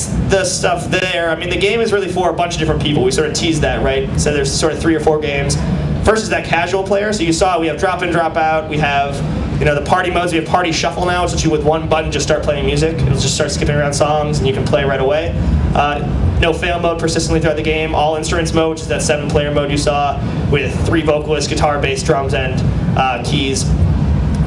that's the stuff there. I mean, the game is really for a bunch of different people. We sort of teased that, right? So there's sort of 3 or 4 games. First is that casual player. So you saw we have drop in, drop out. We have, the party modes. We have party shuffle now, which is you with one button just start playing music. It'll just start skipping around songs, and you can play right away. No fail mode persistently throughout the game. All instruments mode, which is that 7-player mode you saw with 3 vocalists, guitar, bass, drums, and keys.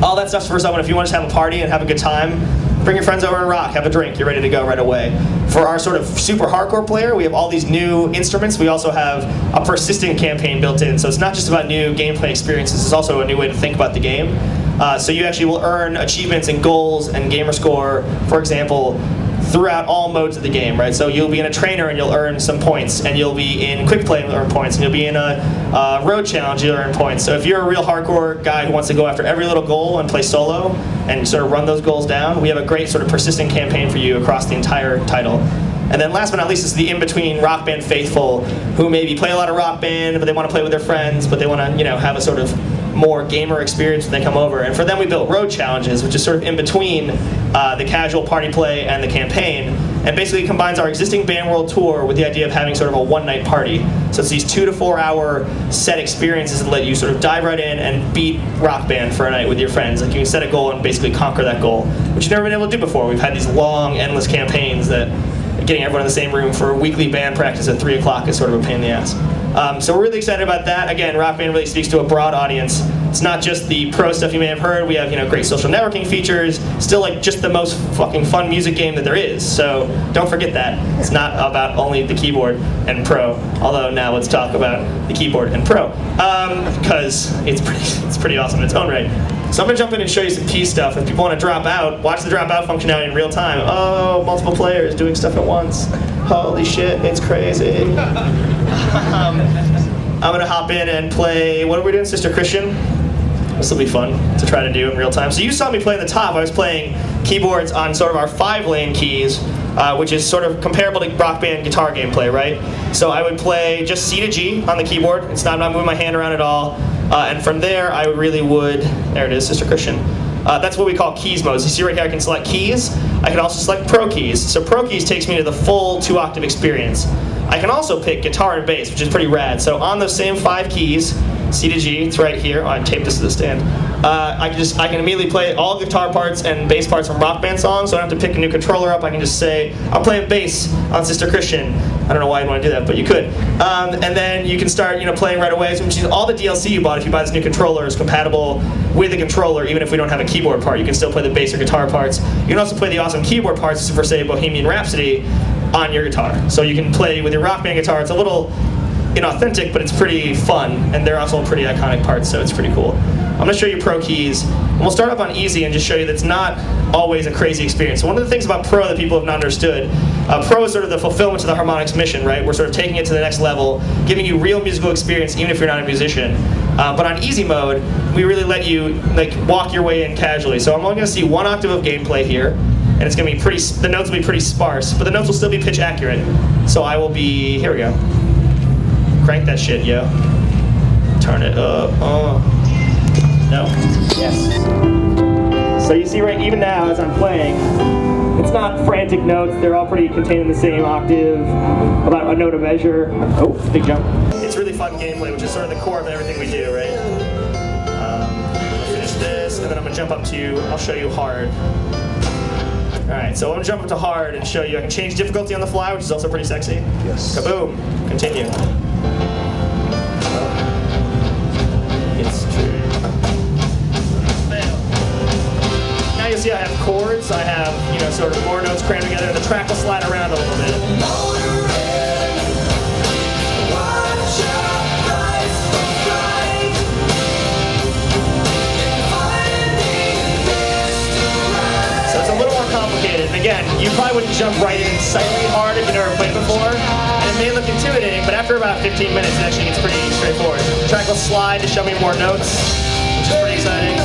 All that stuff's for someone if you want to just have a party and have a good time. Bring your friends over and rock, have a drink, you're ready to go right away. For our sort of super hardcore player, we have all these new instruments. We also have a persistent campaign built in, so it's not just about new gameplay experiences, it's also a new way to think about the game. So you actually will earn achievements and goals and gamer score, for example, throughout all modes of the game, right? So you'll be in a trainer and you'll earn some points, and you'll be in quick play and you'll earn points, and you'll be in a road challenge, you'll earn points. So if you're a real hardcore guy who wants to go after every little goal and play solo and sort of run those goals down, we have a great sort of persistent campaign for you across the entire title. And then last but not least is the in-between Rock Band faithful who maybe play a lot of Rock Band, but they want to play with their friends, but they want to, have a sort of more gamer experience when they come over. And for them we built road challenges, which is sort of in between the casual party play and the campaign, and basically combines our existing band world tour with the idea of having sort of a one-night party. So it's these 2 to 4 hour set experiences that let you sort of dive right in and beat Rock Band for a night with your friends. Like you can set a goal and basically conquer that goal, which you've never been able to do before. We've had these long, endless campaigns that getting everyone in the same room for weekly band practice at 3 o'clock is sort of a pain in the ass. So we're really excited about that. Again, Rock Band really speaks to a broad audience. It's not just the pro stuff you may have heard. We have great social networking features. Still like just the most fucking fun music game that there is. So don't forget that. It's not about only the keyboard and pro. Although now let's talk about the keyboard and pro, because it's pretty awesome in its own right. So I'm going to jump in and show you some key stuff. If people want to drop out, watch the drop out functionality in real time. Oh, multiple players doing stuff at once. Holy shit, it's crazy. I'm going to hop in and play, what are we doing, Sister Christian? This will be fun to try to do in real time. So you saw me play at the top. I was playing keyboards on sort of our 5-lane keys, which is sort of comparable to Rock Band guitar gameplay, right? So I would play just C to G on the keyboard. I'm not moving my hand around at all. And from there, I really would, there it is, Sister Christian. That's what we call keys modes. You see right here, I can select keys. I can also select pro keys. So pro keys takes me to the full 2-octave experience. I can also pick guitar and bass, which is pretty rad. So on those same 5 keys, C to G, it's right here. Oh, I taped this to the stand. I can immediately play all guitar parts and bass parts from Rock Band songs, so I don't have to pick a new controller up. I can just say, I'm playing bass on Sister Christian. I don't know why you'd want to do that, but you could. And then you can start playing right away, which is all the DLC you bought. If you buy this new controller, is compatible with the controller, even if we don't have a keyboard part. You can still play the bass or guitar parts. You can also play the awesome keyboard parts for, say, Bohemian Rhapsody on your guitar. So you can play with your Rock Band guitar. It's a little inauthentic, but it's pretty fun, and they're also pretty iconic parts, so it's pretty cool. I'm going to show you pro keys, and we'll start up on easy and just show you that it's not always a crazy experience. So one of the things about pro that people have not understood, pro is sort of the fulfillment of the Harmonix mission, right? We're sort of taking it to the next level, giving you real musical experience even if you're not a musician. But on easy mode, we really let you walk your way in casually. So I'm only going to see 1 octave of gameplay here, and it's going to be the notes will be pretty sparse, but the notes will still be pitch accurate. So I will be, here we go. Crank that shit, yo. Turn it up. No? Yes. So you see right, even now as I'm playing, it's not frantic notes. They're all pretty contained in the same octave, about a note a measure. Oh, big jump. It's really fun gameplay, which is sort of the core of everything we do, right? I'll finish this, and then I'm going to jump up to, I'll show you hard. Alright, so I'm going to jump up to hard and show you. I can change difficulty on the fly, which is also pretty sexy. Yes. Kaboom. Continue. It's true. Fail. Now you see I have chords. I have, sort of more notes crammed together, and the track will slide around a little bit. Complicated. And again, you probably wouldn't jump right in slightly hard if you've never played before. And it may look intimidating, but after about 15 minutes, it actually gets pretty straightforward. The track will slide to show me more notes, which is pretty exciting.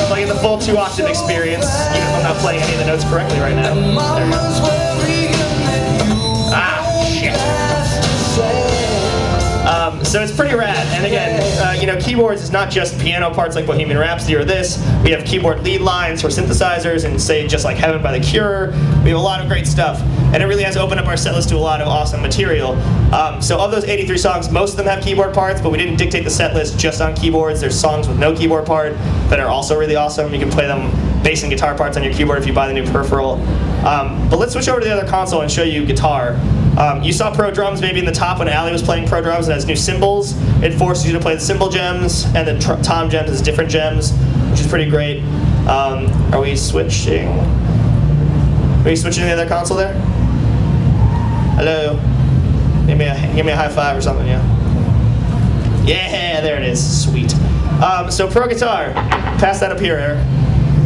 Playing the full 2-octave experience, even if I'm not playing any of the notes correctly right now. There we go. Ah, shit. So it's pretty rad. And again, keyboards is not just piano parts like Bohemian Rhapsody or this. We have keyboard lead lines for synthesizers and say Just Like Heaven by The Cure. We have a lot of great stuff. And it really has opened up our set list to a lot of awesome material. So of those 83 songs, most of them have keyboard parts, but we didn't dictate the set list just on keyboards. There's songs with no keyboard part that are also really awesome. You can play them bass and guitar parts on your keyboard if you buy the new peripheral. But let's switch over to the other console and show you guitar. You saw Pro Drums maybe in the top when Ali was playing Pro Drums. It has new cymbals. It forces you to play the cymbal gems, and the tom gems is different gems, which is pretty great. Are we switching? Are you switching to the other console there? Hello? Give me a high five or something, yeah. Yeah, there it is. Sweet. So Pro Guitar. Pass that up here, Eric.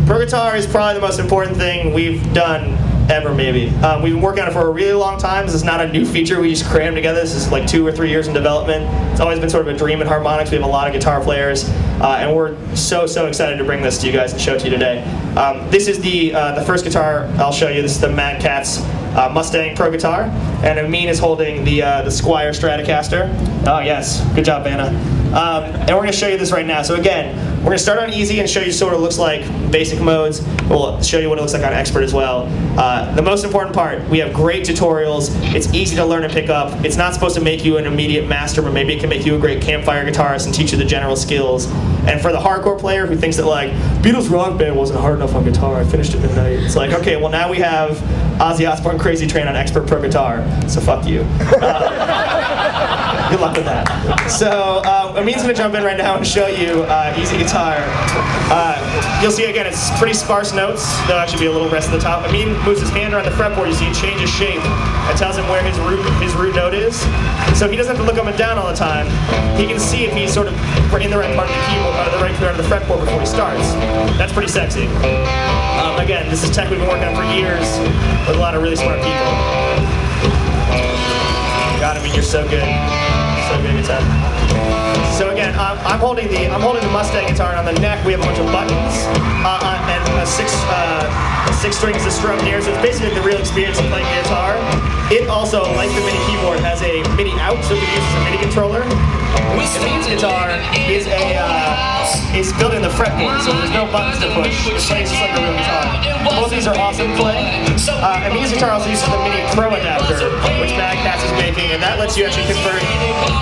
Pro Guitar is probably the most important thing we've done ever, maybe. We've been working on it for a really long time. This is not a new feature we just crammed together. This is like 2 or 3 years in development. It's always been sort of a dream at Harmonix. We have a lot of guitar players, and we're so excited to bring this to you guys and show it to you today. This is the first guitar I'll show you. This is the Mad Catz Mustang Pro Guitar, and Amin is holding the Squire Stratocaster. Oh yes, good job, Vanna. And we're going to show you this right now. So again, we're going to start on easy and show you sort of what it looks like basic modes. We'll show you what it looks like on expert as well. The most important part, we have great tutorials. It's easy to learn and pick up. It's not supposed to make you an immediate master, but maybe it can make you a great campfire guitarist and teach you the general skills. And for the hardcore player who thinks that like, Beatles Rock Band wasn't hard enough on guitar, I finished at midnight. It's like, okay, well now we have Ozzy Osbourne Crazy Train on expert pro guitar, so fuck you. Good luck with that. So Amin's going to jump in right now and show you easy guitar. You'll see again, it's pretty sparse notes. There'll actually be a little rest at the top. Amin moves his hand around the fretboard. You see it changes shape. It tells him where his root note is. So he doesn't have to look up and down all the time. He can see if he's sort of in the right part of the keyboard, the right part of the fretboard before he starts. That's pretty sexy. Again, this is tech we've been working on for years with a lot of really smart people. God, Amin, you're so good. So good at that. So again, I'm holding the Mustang guitar, and on the neck we have a bunch of buttons and six strings to strum here. So it's basically the real experience of playing guitar. It also, like the MIDI keyboard, has a MIDI out, so it can use as a MIDI controller. Amin's guitar is built in the fretboard, so there's no buttons to push. It plays just like a real guitar. Both of these are awesome to play. Amin's guitar also uses the MIDI Pro adapter, which Mad Catz is making, and that lets you actually convert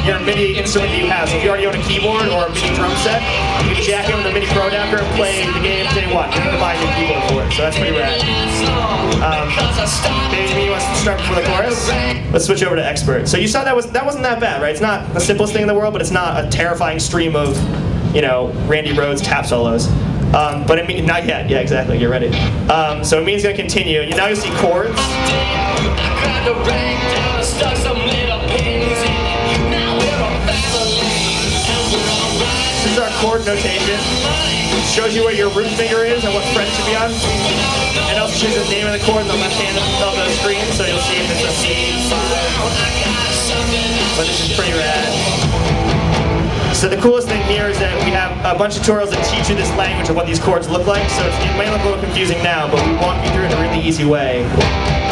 your MIDI instrument that you have. So if you already own a keyboard or a MIDI drum set, you can jack in with the MIDI Pro adapter and play the game day one. You don't have to buy a new keyboard for it, so that's pretty rad. Maybe you want to start before the chorus? Let's switch over to expert. So you saw that wasn't that bad, right? It's not the simplest thing in the world, but it's not a terrifying stream of, you know, Randy Rhoads tap solos. But not yet. Yeah, exactly. You're ready. So Amin's going to continue. Now you'll see chords. This is our chord notation. It shows you where your root finger is and what fret it should be on. And also shows you the name of the chord in the left hand of the screen, so you'll see if it's a C. But this is pretty rad. So the coolest thing here is that we have a bunch of tutorials that teach you this language of what these chords look like. So it may look a little confusing now, but we walk you through it in a really easy way.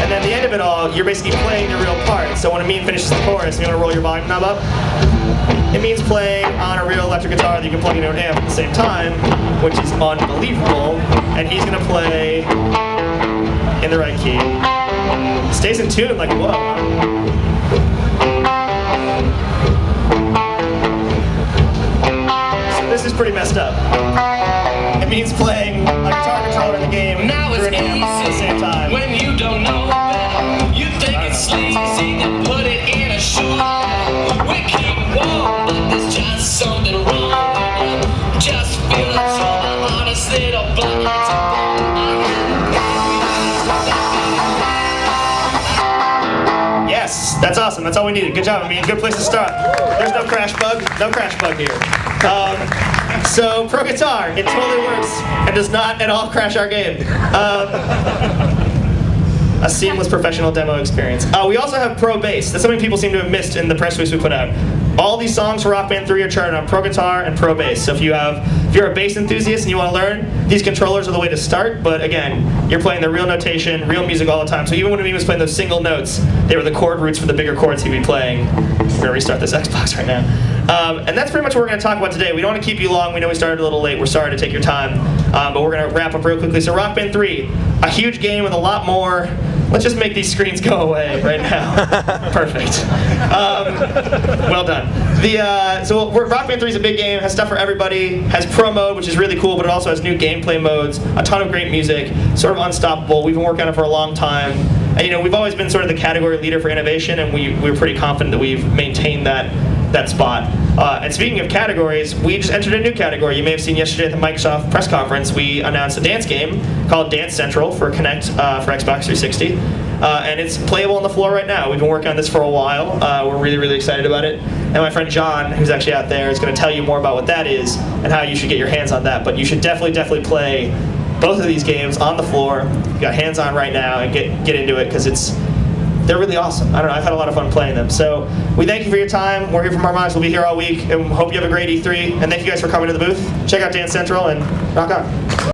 And then at the end of it all, you're basically playing your real part. So when Amin finishes the chorus, you want to roll your volume knob up. It means playing on a real electric guitar that you can plug into an amp at the same time, which is unbelievable. And he's going to play in the right key. Stays in tune, like, whoa. This is pretty messed up. It means playing a guitar controller in the game through an amp at the same time. When you don't know better, you think it's sleazy to put it in a shoe. We keep warm, but there's just something wrong. Just feel like you're the hardest little Yes, that's awesome. That's all we needed. Good job, Amin. Good place to start. There's no crash bug. No crash bug here. So Pro Guitar, it totally works and does not at all crash our game. A seamless professional demo experience. We also have Pro Bass. That's something people seem to have missed in the press release we put out. All these songs for Rock Band 3 are charted on Pro Guitar and Pro Bass. So if you're a bass enthusiast and you want to learn, these controllers are the way to start. But again, you're playing the real notation, real music all the time. So even when he was playing those single notes, they were the chord roots for the bigger chords he'd be playing. We're going to restart this Xbox right now. And that's pretty much what we're going to talk about today. We don't want to keep you long. We know we started a little late. We're sorry to take your time. But we're going to wrap up real quickly. So Rock Band 3, a huge game with a lot more. Let's just make these screens go away right now. Perfect. Well done. So Rock Band 3 is a big game, has stuff for everybody, has pro mode, which is really cool, but it also has new gameplay modes, a ton of great music, sort of unstoppable. We've been working on it for a long time. And we've always been sort of the category leader for innovation, and we're pretty confident that we've maintained that spot. And speaking of categories, we just entered a new category. You may have seen yesterday at the Microsoft press conference, we announced a dance game called Dance Central for Kinect for Xbox 360. And it's playable on the floor right now. We've been working on this for a while. We're really, really excited about it. And my friend John, who's actually out there, is going to tell you more about what that is and how you should get your hands on that. But you should definitely play both of these games on the floor. You got hands on right now and get into it because they're really awesome. I don't know, I've had a lot of fun playing them. So we thank you for your time. We're here from Harmonix. We'll be here all week, and hope you have a great E3. And thank you guys for coming to the booth. Check out Dance Central and rock on.